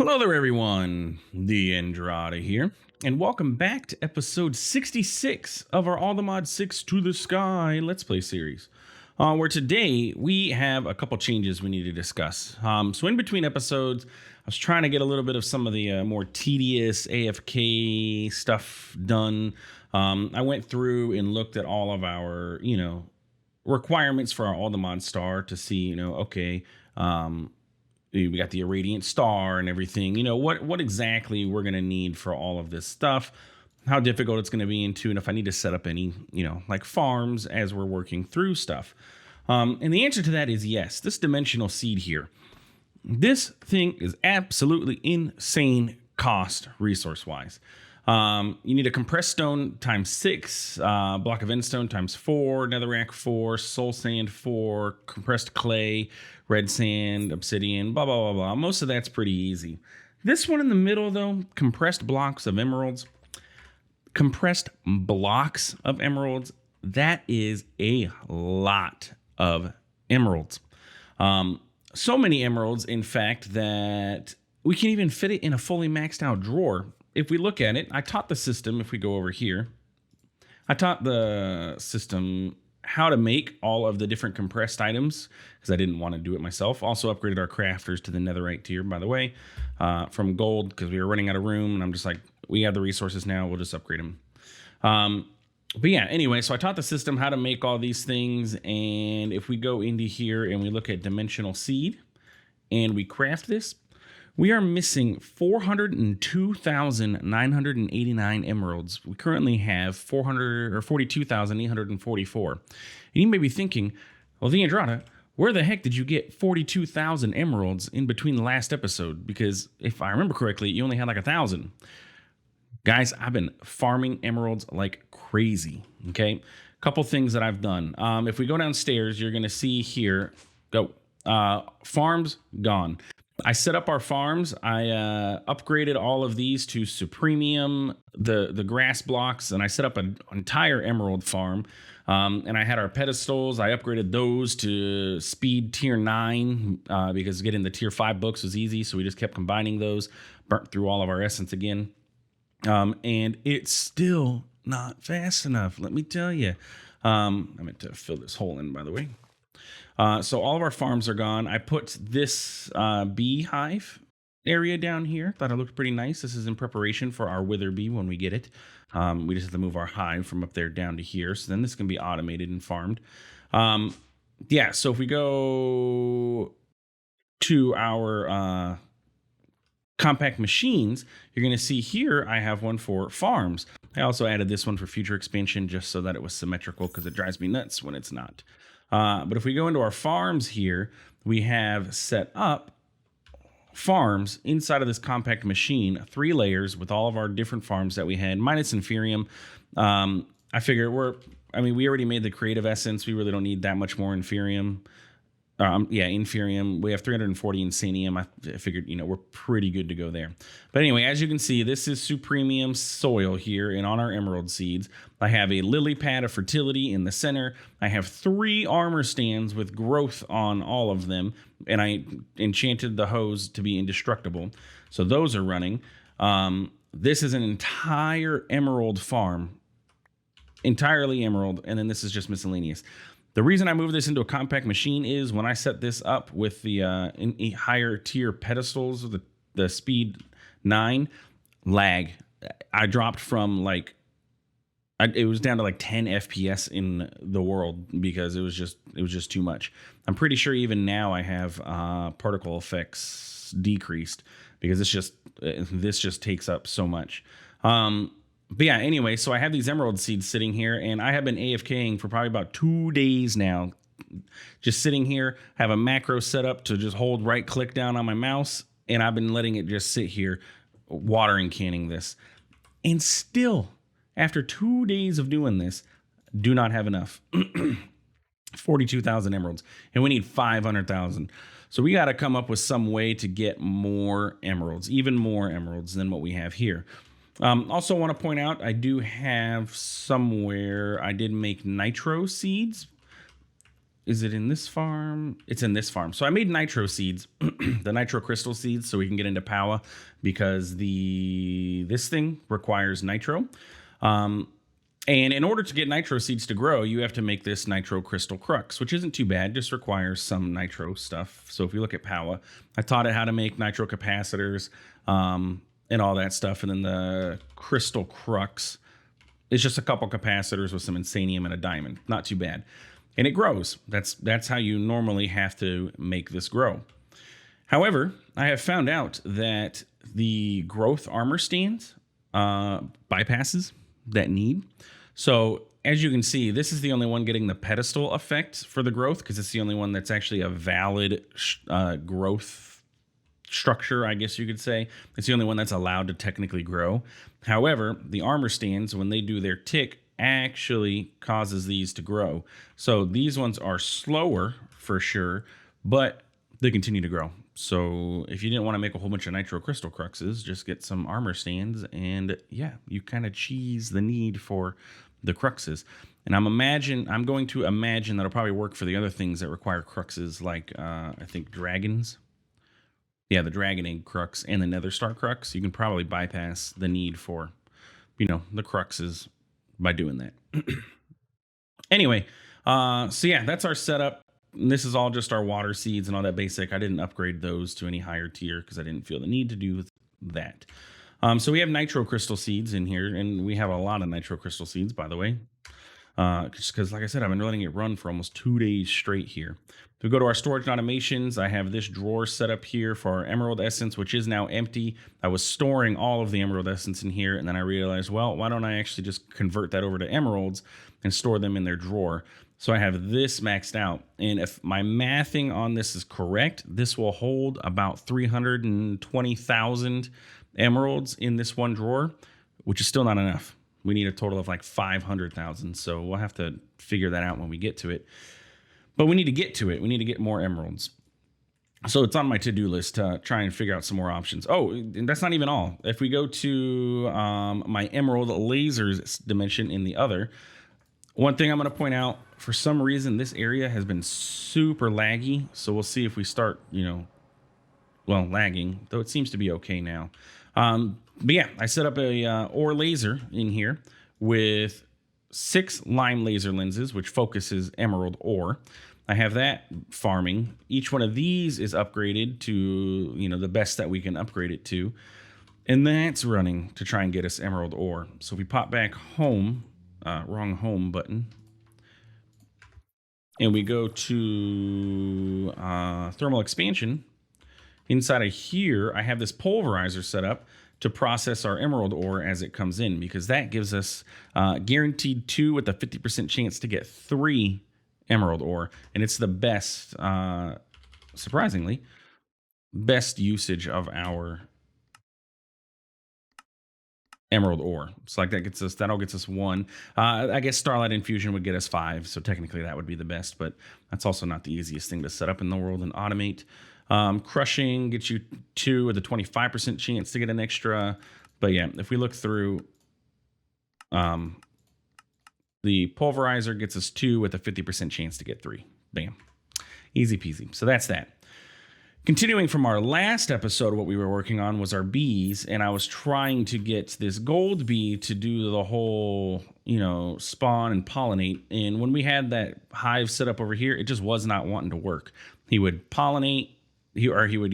Hello there, everyone. TheAndrata here, and welcome back to episode 66 of our All the Mod 6 to the Sky Let's Play series. Where today we have a couple changes we need to discuss. So in between episodes, I was trying to get a little bit of some of the more tedious AFK stuff done. I went through and looked at all of our, requirements for our All the Mod star to see, okay, we got the irradiant star and everything, what exactly we're going to need for all of this stuff, how difficult it's going to be into, and if I need to set up any, like farms as we're working through stuff. And the answer to that is yes. This dimensional seed here, this thing is absolutely insane cost resource wise. You need a compressed stone times 6, block of endstone times 4, netherrack 4, soul sand 4, compressed clay, red sand, obsidian, blah, blah, blah, blah. Most of that's pretty easy. This one in the middle, though, compressed blocks of emeralds. Compressed blocks of emeralds, that is a lot of emeralds. So many emeralds, in fact, that we can even fit it in a fully maxed out drawer. If we look at it, I taught the system, if we go over here, I taught the system how to make all of the different compressed items because I didn't want to do it myself. Also upgraded our crafters to the netherite tier, by the way, from gold because we were running out of room. And I'm just like, we have the resources now. We'll just upgrade them. But yeah, anyway, so I taught the system how to make all these things. And if we go into here and we look at dimensional seed and we craft this, we are missing 402,989 emeralds. We currently have 42,844. And you may be thinking, well, TheAndrata, where the heck did you get 42,000 emeralds in between the last episode? Because if I remember correctly, you only had like 1,000. Guys, I've been farming emeralds like crazy, okay? Couple things that I've done. If we go downstairs, you're going to see here, farms gone. I set up our farms. I upgraded all of these to Supremium, the grass blocks, and I set up an entire emerald farm. And I had our pedestals. I upgraded those to speed tier 9 because getting the tier 5 books was easy. So we just kept combining those, burnt through all of our essence again. And it's still not fast enough, let me tell you. I meant to fill this hole in, by the way. So all of our farms are gone. I put this beehive area down here. Thought it looked pretty nice. This is in preparation for our wither bee when we get it. We just have to move our hive from up there down to here. So then this can be automated and farmed. Yeah, so if we go to our compact machines, you're going to see here I have one for farms. I also added this one for future expansion just so that it was symmetrical because it drives me nuts when it's not. But if we go into our farms here, we have set up farms inside of this compact machine, 3 layers with all of our different farms that we had, minus Inferium. I figure we already made the creative essence. We really don't need that much more Inferium. Inferium. We have 340 Insanium. I figured, we're pretty good to go there. But anyway, as you can see, this is Supremium soil here, and on our emerald seeds, I have a lily pad of fertility in the center. I have 3 armor stands with growth on all of them, and I enchanted the hose to be indestructible. So those are running. This is an entire emerald farm, entirely emerald, and then this is just miscellaneous. The reason I moved this into a compact machine is when I set this up with the higher tier pedestals of the speed 9 lag, I dropped from it was down to like 10 FPS in the world because it was just too much. I'm pretty sure even now I have particle effects decreased because this just takes up so much. But yeah, anyway, so I have these emerald seeds sitting here, and I have been AFKing for probably about 2 days now. Just sitting here, have a macro set up to just hold right click down on my mouse, and I've been letting it just sit here, watering canning this. And still, after 2 days of doing this, do not have enough. 42,000 emeralds, and we need 500,000. So we got to come up with some way to get more emeralds, even more emeralds than what we have here. Also want to point out, I do have somewhere, I did make nitro seeds. is it in this farm? It's in this farm. So I made nitro seeds, the nitro crystal seeds, so we can get into Powa because this thing requires nitro. And in order to get nitro seeds to grow, you have to make this nitro crystal crux, which isn't too bad, just requires some nitro stuff. So if you look at Powa, I taught it how to make nitro capacitors and all that stuff. And then the crystal crux is just a couple capacitors with some insanium and a diamond. Not too bad. And it grows. That's how you normally have to make this grow. However, I have found out that the growth armor stand bypasses that need. So as you can see, this is the only one getting the pedestal effect for the growth because it's the only one that's actually a valid growth structure, I guess you could say. It's the only one that's allowed to technically grow. However, the armor stands, when they do their tick, actually causes these to grow. So these ones are slower for sure, but they continue to grow. So if you didn't want to make a whole bunch of nitro crystal cruxes, just get some armor stands, and yeah, you kind of cheese the need for the cruxes. And I'm going to imagine that'll probably work for the other things that require cruxes, like I think dragons. Yeah, the dragon egg crux and the nether star crux. You can probably bypass the need for, the cruxes by doing that. Anyway, so yeah, that's our setup. And this is all just our water seeds and all that basic. I didn't upgrade those to any higher tier because I didn't feel the need to do that. So we have nitro crystal seeds in here, and we have a lot of nitro crystal seeds, by the way. Just because, like I said, I've been letting it run for almost 2 days straight here. If we go to our storage and automations, I have this drawer set up here for our emerald essence, which is now empty. I was storing all of the emerald essence in here, and then I realized, well, why don't I actually just convert that over to emeralds and store them in their drawer? So I have this maxed out, and if my mathing on this is correct, this will hold about 320,000 emeralds in this one drawer, which is still not enough. We need a total of like 500,000, so we'll have to figure that out when we get to it. But we need to get to it. We need to get more emeralds. So it's on my to-do list to try and figure out some more options. Oh, and that's not even all. If we go to my emerald lasers dimension in the other, one thing I'm going to point out, for some reason, this area has been super laggy. So we'll see if we start, lagging, though it seems to be okay now. But yeah, I set up a ore laser in here with 6 lime laser lenses, which focuses emerald ore. I have that farming. Each one of these is upgraded to, the best that we can upgrade it to. And that's running to try and get us emerald ore. So if we pop back home, wrong home button, and we go to thermal expansion, inside of here, I have this pulverizer set up to process our emerald ore as it comes in, because that gives us guaranteed 2 with a 50% chance to get 3 emerald ore. And it's the best, surprisingly, best usage of our emerald ore. So like that'll get us 1. I guess Starlight Infusion would get us 5. So technically that would be the best, but that's also not the easiest thing to set up in the world and automate. Crushing gets you 2 with a 25% chance to get an extra. But yeah, if we look through, the pulverizer gets us 2 with a 50% chance to get 3. Bam. Easy peasy. So that's that. Continuing from our last episode, what we were working on was our bees, and I was trying to get this gold bee to do the whole, spawn and pollinate. And when we had that hive set up over here, it just was not wanting to work. He would pollinate, he would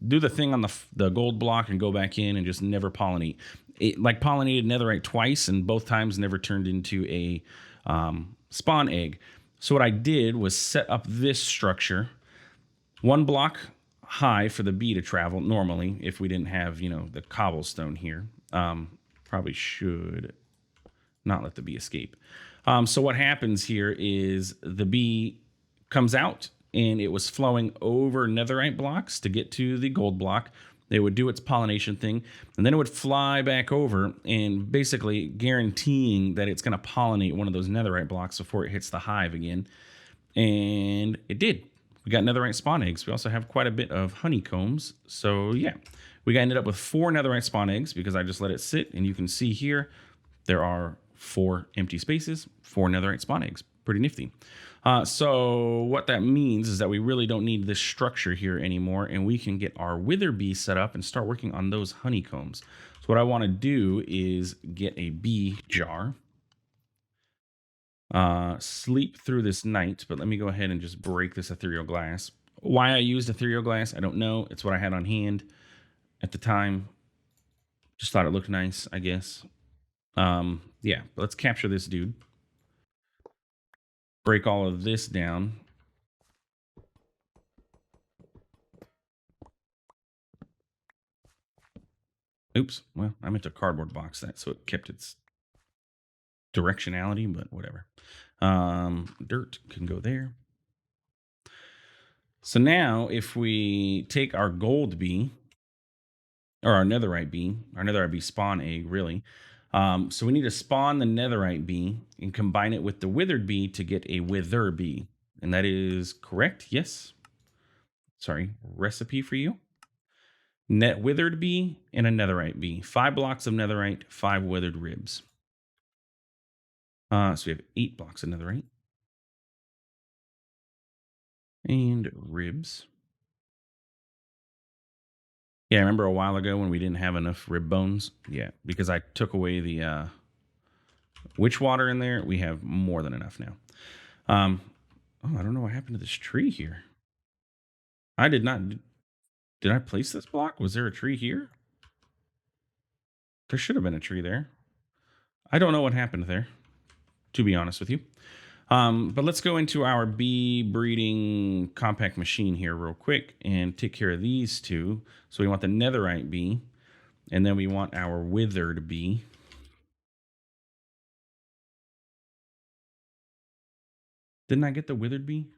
do the thing on the gold block and go back in and just never pollinate. It like pollinated netherite twice, and both times never turned into a spawn egg. So what I did was set up this structure, 1 block high for the bee to travel normally if we didn't have, the cobblestone here. Probably should not let the bee escape. So what happens here is the bee comes out, and it was flowing over netherite blocks to get to the gold block. It would do its pollination thing, and then it would fly back over, and basically guaranteeing that it's going to pollinate one of those netherite blocks before it hits the hive again. And it did. We got netherite spawn eggs. We also have quite a bit of honeycombs. So yeah, we ended up with 4 netherite spawn eggs because I just let it sit. And you can see here, there are 4 empty spaces, 4 netherite spawn eggs. Pretty nifty. So what that means is that we really don't need this structure here anymore, and we can get our wither bee set up and start working on those honeycombs. So what I want to do is get a bee jar, sleep through this night, but let me go ahead and just break this ethereal glass. Why I used ethereal glass, I don't know. It's what I had on hand at the time. Just thought it looked nice, I guess. Yeah, but let's capture this dude. Break all of this down. Oops. Well, I meant to cardboard box that so it kept its directionality, but whatever. Dirt can go there. So now if we take our gold bee, or our netherite bee spawn egg, really. So we need to spawn the netherite bee and combine it with the withered bee to get a wither bee. And that is correct. Yes. Sorry. Recipe for you. Net withered bee and a netherite bee. 5 blocks of netherite, 5 withered ribs. So we have 8 blocks of netherite. And ribs. Yeah, I remember a while ago when we didn't have enough rib bones. Yeah, because I took away the witch water in there. We have more than enough now. Oh, I don't know what happened to this tree here. I did not. Did I place this block? Was there a tree here? There should have been a tree there. I don't know what happened there, to be honest with you. But let's go into our bee breeding compact machine here real quick and take care of these two. So we want the netherite bee, and then we want our withered bee. Didn't I get the withered bee?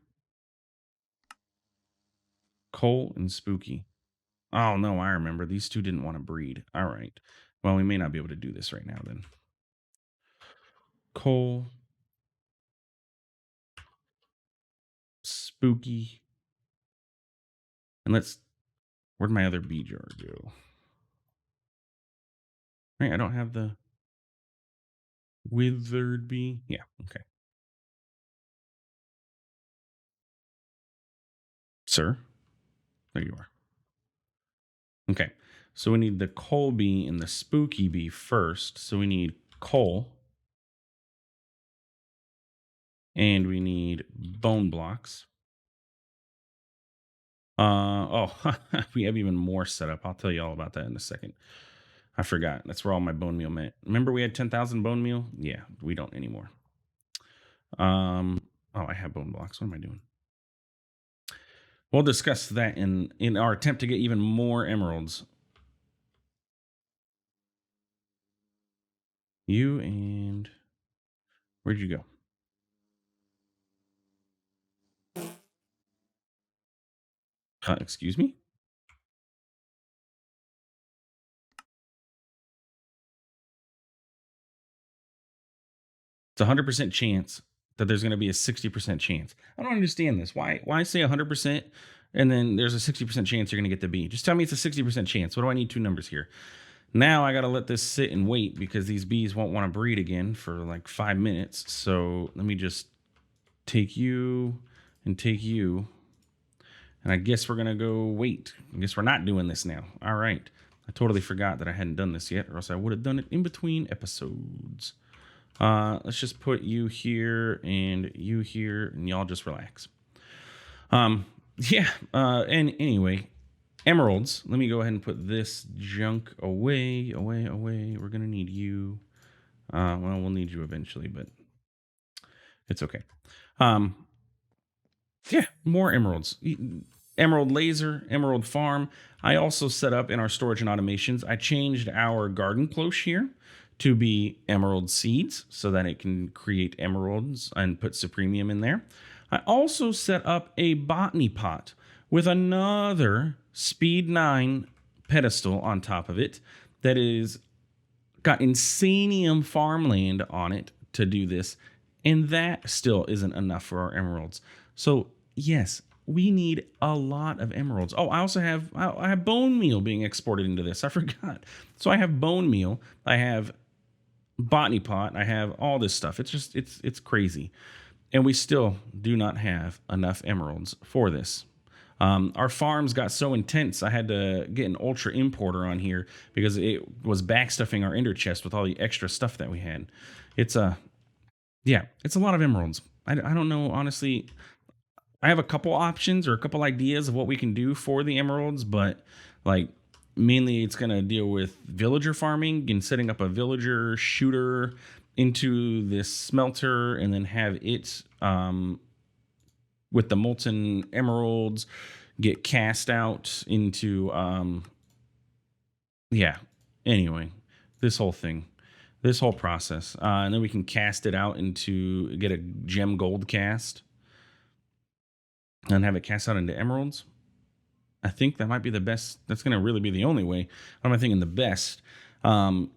Cole and Spooky. Oh, no, I remember. These two didn't want to breed. All right. Well, we may not be able to do this right now then. Cole. Spooky. And where'd my other bee jar go? Right, I don't have the withered bee. Yeah, okay. Sir, there you are. Okay, so we need the coal bee and the spooky bee first. So we need coal. And we need bone blocks. We have even more set up. I'll tell you all about that in a second. I forgot. That's where all my bone meal meant. Remember we had 10,000 bone meal? Yeah, we don't anymore. Oh, I have bone blocks. What am I doing? We'll discuss that in our attempt to get even more emeralds. You and where'd you go? Excuse me? It's a 100% chance that there's going to be a 60% chance. I don't understand this. Why say 100% and then there's a 60% chance you're going to get the B? Just tell me it's a 60% chance. What do I need 2 numbers here? Now I got to let this sit and wait because these bees won't want to breed again for like 5 minutes. So let me just take you and take you. And I guess we're going to go wait. I guess we're not doing this now. All right. I totally forgot that I hadn't done this yet, or else I would have done it in between episodes. Let's just put you here, and y'all just relax. Yeah. And anyway, emeralds. Let me go ahead and put this junk away. We're gonna need you. Well, we'll need you eventually, but it's okay. Yeah, more emeralds. Emerald laser, emerald farm. I also set up in our storage and automations, I changed our garden cloche here to be emerald seeds so that it can create emeralds and put supremium in there. I also set up a botany pot with another speed 9 pedestal on top of it that is got insanium farmland on it to do this. And that still isn't enough for our emeralds. So yes, we need a lot of emeralds. Oh, I have bone meal being exported into this. I forgot. So I have bone meal. I have botany pot. I have all this stuff. It's crazy. And we still do not have enough emeralds for this. Our farms got so intense, I had to get an ultra importer on here because it was backstuffing our ender chest with all the extra stuff that we had. It's a Yeah, it's a lot of emeralds. I don't know, honestly. I have a couple options or a couple ideas of what we can do for the emeralds, but like mainly it's going to deal with villager farming and setting up a villager shooter into this smelter and then have it with the molten emeralds get cast out into yeah. Anyway, this whole thing, this whole process, and then we can cast it out into get a gem gold cast and have it cast out into emeralds. I think that might be the best. That's going to really be the only way. I'm not thinking the best. Um,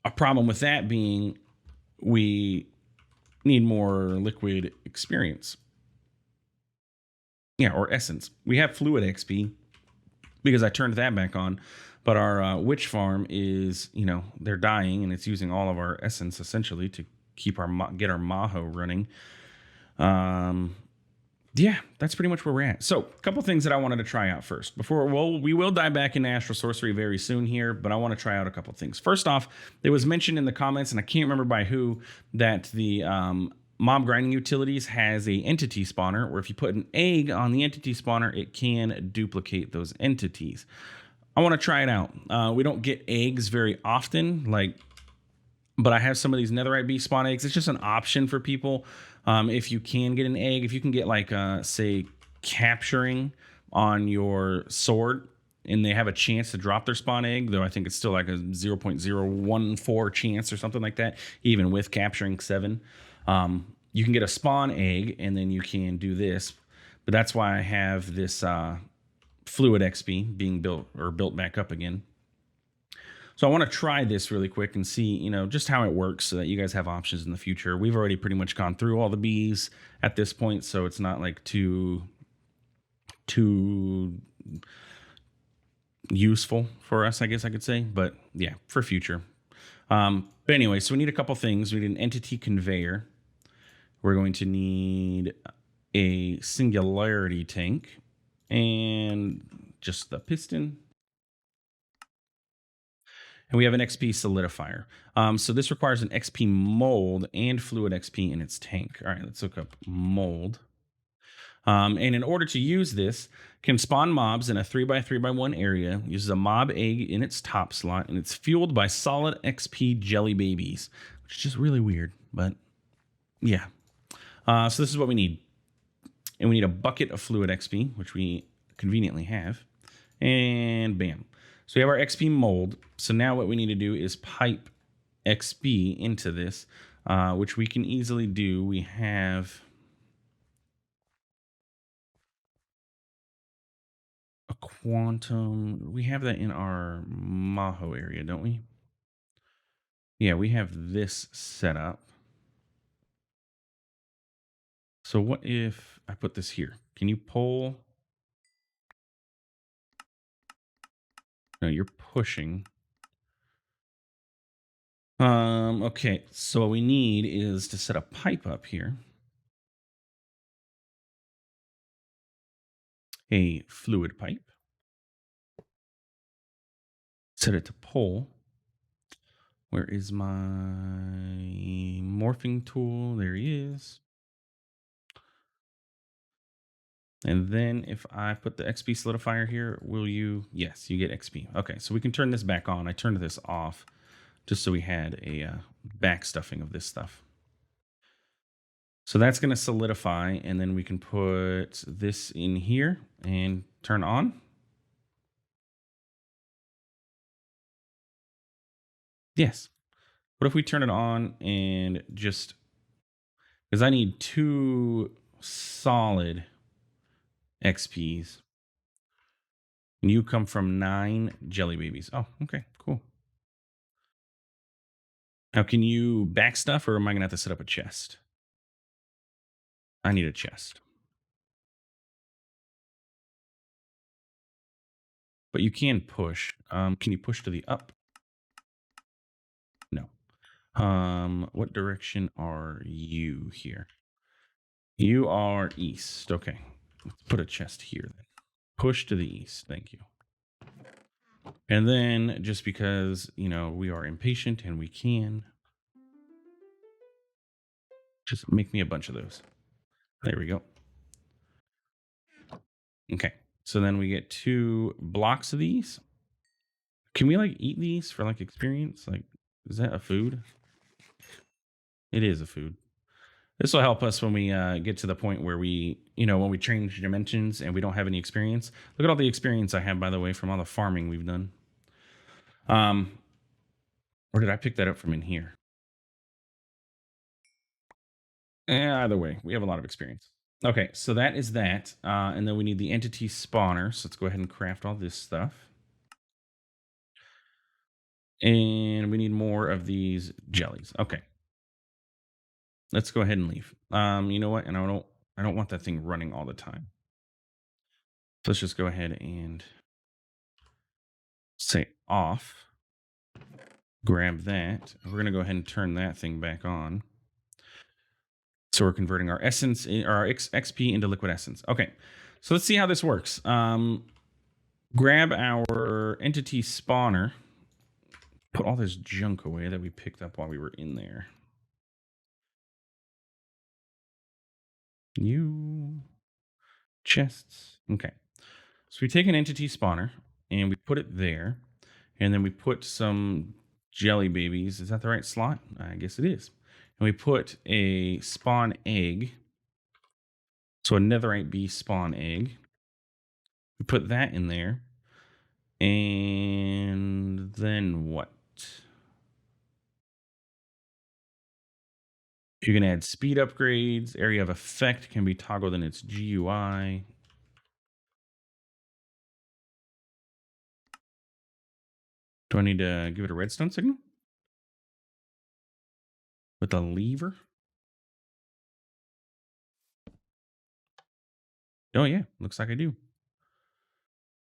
a problem with that being we need more liquid experience. Yeah, or essence. We have fluid XP because I turned that back on. But our witch farm is, they're dying and it's using all of our essence essentially to keep get our Maho running. Yeah, that's pretty much where we're at. So, a couple things that I wanted to try out first. We will dive back into Astral Sorcery very soon here, but I want to try out a couple things. First off, it was mentioned in the comments, and I can't remember by who, that the mob grinding utilities has a entity spawner, where if you put an egg on the entity spawner, it can duplicate those entities. I want to try it out. We don't get eggs very often, but I have some of these netherite beast spawn eggs. It's just an option for people. If you can get an egg, if you can get say capturing on your sword and they have a chance to drop their spawn egg, though I think it's still like a 0.014 chance or something like that, even with capturing 7. You can get a spawn egg and then you can do this. But that's why I have this fluid XP being built back up again. So I want to try this really quick and see, just how it works so that you guys have options in the future. We've already pretty much gone through all the bees at this point, so it's not like too useful for us, I guess I could say. But yeah, for future. But anyway, so we need a couple things. We need an entity conveyor. We're going to need a singularity tank and just the piston. And we have an XP solidifier. So this requires an XP mold and fluid XP in its tank. All right, let's look up mold. And in order to use this, can spawn mobs in a 3x3x1 area, uses a mob egg in its top slot, and it's fueled by solid XP jelly babies, which is just really weird, but yeah. So this is what we need. And we need a bucket of fluid XP, which we conveniently have. And bam. So we have our XP mold. So now what we need to do is pipe XP into this, which we can easily do. We have a quantum. We have that in our Maho area, don't we? Yeah, we have this set up. So what if I put this here? Can you pull? No, you're pushing. Okay, so what we need is to set a pipe up here. A fluid pipe. Set it to pull. Where is my morphing tool? There he is. And then if I put the XP solidifier here, will you? Yes, you get XP. Okay, so we can turn this back on. I turned this off just so we had a back stuffing of this stuff. So that's going to solidify, and then we can put this in here and turn on. Yes. What if we turn it on and just, because I need 2 solid XPs. And you come from 9 jelly babies. Oh, okay, cool. Now, can you back stuff, or am I going to have to set up a chest? I need a chest. But you can push. Can you push to the up? No. What direction are you here? You are east. Okay. Let's put a chest here then. Push to the east. Thank you. And then just because, we are impatient and we can, just make me a bunch of those. There we go. Okay. So then we get 2 blocks of these. Can we eat these for experience? Is that a food? It is a food. This will help us when we get to the point where when we change dimensions and we don't have any experience. Look at all the experience I have, by the way, from all the farming we've done. Or did I pick that up from in here? Either way, we have a lot of experience. Okay, so that is that. And then we need the entity spawner. So let's go ahead and craft all this stuff. And we need more of these jellies. Okay. Let's go ahead and leave. You know what? And I don't want that thing running all the time. So let's just go ahead and say off. Grab that. We're going to go ahead and turn that thing back on. So we're converting our essence, our XP into liquid essence. Okay. So let's see how this works. Grab our entity spawner. Put all this junk away that we picked up while we were in there. New chests. Okay. So we take an entity spawner and we put it there. And then we put some jelly babies. Is that the right slot? I guess it is. And we put a spawn egg. So a netherite bee spawn egg. We put that in there. And then what? You can add speed upgrades. Area of effect can be toggled in its GUI. Do I need to give it a redstone signal? With a lever? Oh, yeah. Looks like I do.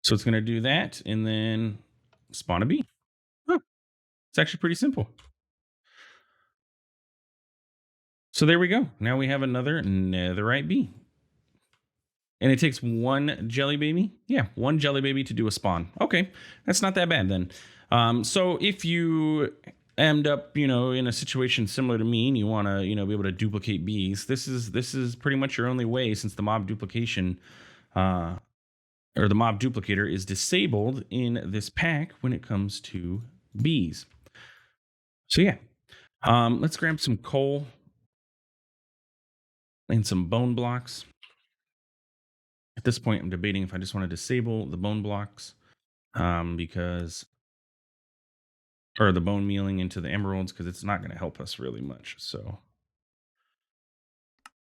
So it's going to do that and then spawn a bee. Huh. It's actually pretty simple. So there we go. Now we have another netherite bee. And it takes 1 jelly baby? Yeah, 1 jelly baby to do a spawn. Okay, that's not that bad then. So if you end up, in a situation similar to me and you want to, be able to duplicate bees, this is pretty much your only way, since the mob duplication or the mob duplicator is disabled in this pack when it comes to bees. So yeah, let's grab some coal and some bone blocks. At this point, I'm debating if I just want to disable the bone blocks because, or the bone mealing into the emeralds, because it's not going to help us really much. So,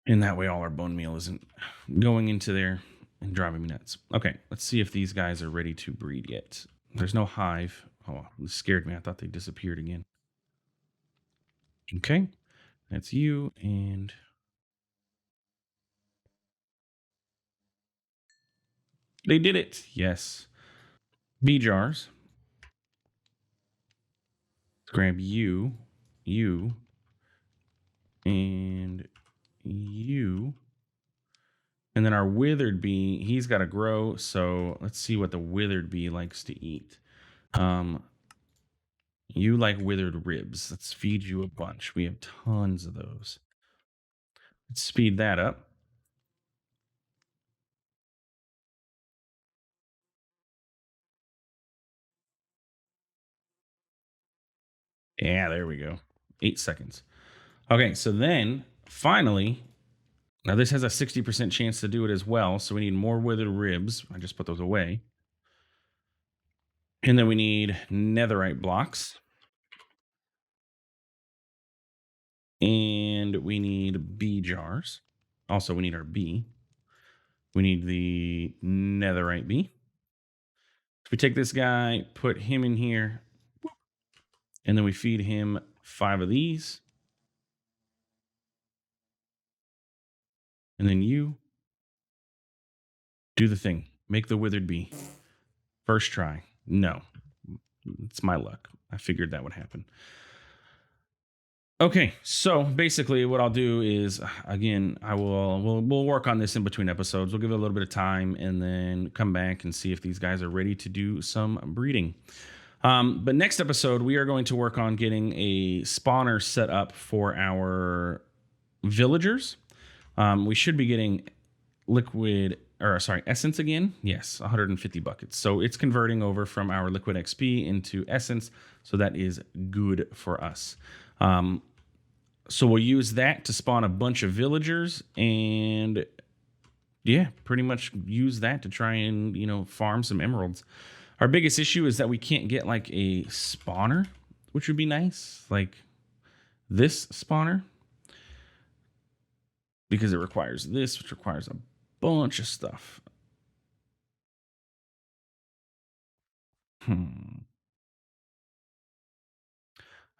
in that way, all our bone meal isn't going into there and driving me nuts. Okay, let's see if these guys are ready to breed yet. There's no hive. Oh, this scared me. I thought they disappeared again. Okay, that's you, and they did it. Yes. Bee jars. Let's grab you, and you. And then our withered bee, he's got to grow. So let's see what the withered bee likes to eat. You like withered ribs. Let's feed you a bunch. We have tons of those. Let's speed that up. Yeah, there we go. 8 seconds. Okay, so then finally, now this has a 60% chance to do it as well. So we need more withered ribs. I just put those away. And then we need netherite blocks. And we need bee jars. Also, we need our bee. We need the netherite bee. So we take this guy, put him in here, and then we feed him 5 of these. And then you do the thing. Make the withered bee. First try. No. It's my luck. I figured that would happen. Okay, so basically what I'll do is, again, we'll work on this in between episodes. We'll give it a little bit of time and then come back and see if these guys are ready to do some breeding. But next episode, we are going to work on getting a spawner set up for our villagers. We should be getting essence again. Yes, 150 buckets. So it's converting over from our liquid XP into essence. So that is good for us. So we'll use that to spawn a bunch of villagers and yeah, pretty much use that to try and, farm some emeralds. Our biggest issue is that we can't get like a spawner, which would be nice. Like this spawner. Because it requires this, which requires a bunch of stuff.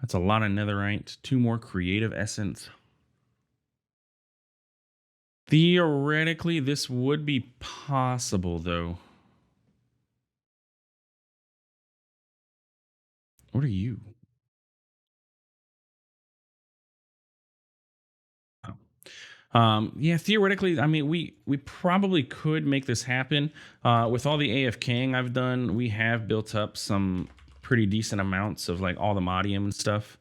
That's a lot of netherite. 2 more creative essence. Theoretically, this would be possible, though. What are you? Yeah, theoretically, I mean, we probably could make this happen. With all the AFKing I've done, we have built up some pretty decent amounts of like all the modium and stuff.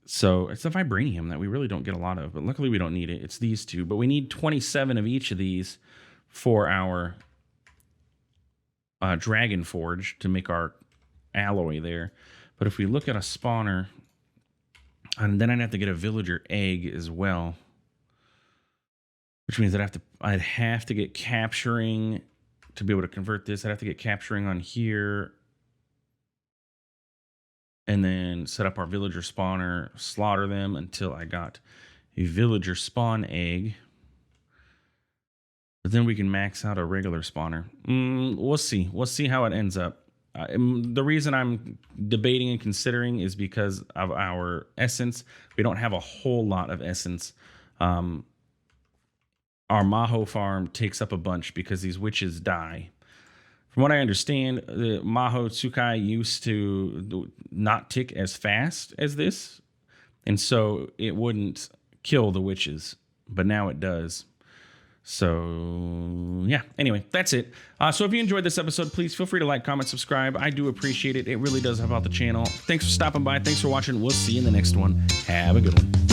So it's the vibranium that we really don't get a lot of, but luckily we don't need it. It's these 2, but we need 27 of each of these for our dragon forge to make our alloy there. But if we look at a spawner, and then I'd have to get a villager egg as well, which means I'd have to get capturing to be able to convert this. I'd have to get capturing on here and then set up our villager spawner, slaughter them until I got a villager spawn egg. But then we can max out a regular spawner. We'll see. We'll see how it ends up. The reason I'm debating and considering is because of our essence. We don't have a whole lot of essence. Our Maho farm takes up a bunch because these witches die. From what I understand, the Maho Tsukai used to not tick as fast as this, and so it wouldn't kill the witches, but now it does. So, yeah. Anyway, that's it. So if you enjoyed this episode, please feel free to like, comment, subscribe. I do appreciate it. It really does help out the channel. Thanks for stopping by. Thanks for watching. We'll see you in the next one. Have a good one.